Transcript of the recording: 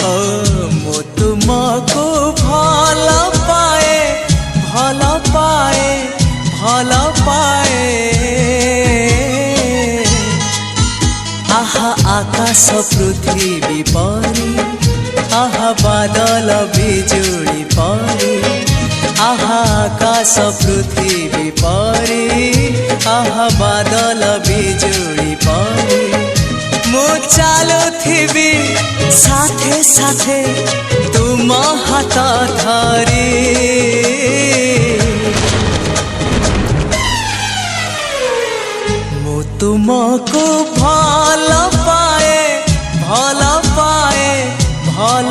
ओ मु तुमको भल पाए भल पाए भल पाए आहा आकाश पृथ्वी परी आहा बादल बिजुली परी आहा आकाश पृथ्वी परी आहा बादल बिजुली परी मु चालुथिबी साथे साथे तुम हाथ धरी मु तुमको भल पाए भल पाए भल